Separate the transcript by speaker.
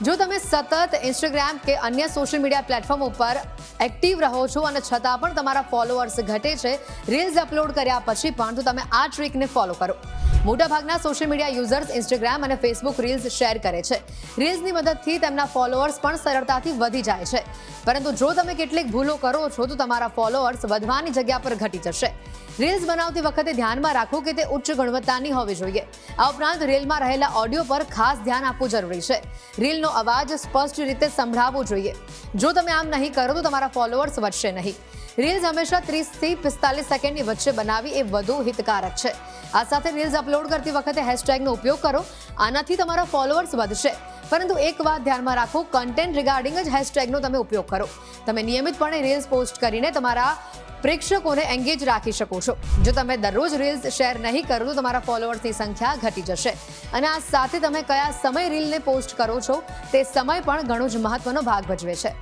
Speaker 1: જો તમે સતત ઇન્સ્ટાગ્રામ કે અન્ય સોશિયલ મીડિયા પ્લેટફોર્મ ઉપર એક્ટિવ રહો છો અને છતાં પણ તમારા ફોલોઅર્સ ઘટે છે રીલ્સ અપલોડ કર્યા પછી પણ, તો તમે આ ટ્રીકને ફોલો કરો. મોટાભાગના સોશિયલ મીડિયા યુઝર્સ ઇન્સ્ટાગ્રામ અને ફેસબુક રીલ્સ શેર કરે છે. રીલ્સની મદદથી તેમના ફોલોઅર્સ પણ સરળતાથી વધી જાય છે. પરંતુ જો તમે કેટલીક ભૂલો કરો છો તો તમારા ફોલોઅર્સ વધવાની જગ્યા પર ઘટી જશે. રીલ્સ બનાવતી વખતે ધ્યાનમાં રાખો કે તે ઉચ્ચ ગુણવત્તાની હોવી જોઈએ. આ ઉપરાંત રીલમાં રહેલા ઓડિયો પર ખાસ ધ્યાન આપવું જરૂરી છે. રીલનો અવાજ સ્પષ્ટ રીતે સંભળાવવો જોઈએ. જો તમે આમ નહીં કરો તો તમારા ફોલોઅર્સ વધશે નહીં. રીલ્સ હંમેશા 30 થી 45 સેકન્ડની વચ્ચે બનાવવી એ વધુ હિતકારક છે. આ સાથે રીલ્સ અપલોડ કરતી વખતે હેશટેગનો ઉપયોગ કરો. આનાથી તમારા ફોલોઅર્સ વધશે. પરંતુ એક વાત ધ્યાનમાં રાખો, કન્ટેન્ટ રિગાર્ડિંગ જ હેશટેગનો તમે ઉપયોગ કરો. તમે નિયમિતપણે રીલ્સ પોસ્ટ કરીને તમારા પ્રેક્ષકોને એન્ગેજ રાખી શકો છો. જો તમે દરરોજ રીલ્સ શેર નહીં કરો તો તમારા ફોલોઅર્સની સંખ્યા ઘટી જશે. અને આ સાથે તમે કયા સમય રીલને પોસ્ટ કરો છો તે સમય પણ ઘણો જ મહત્વનો ભાગ ભજવે છે.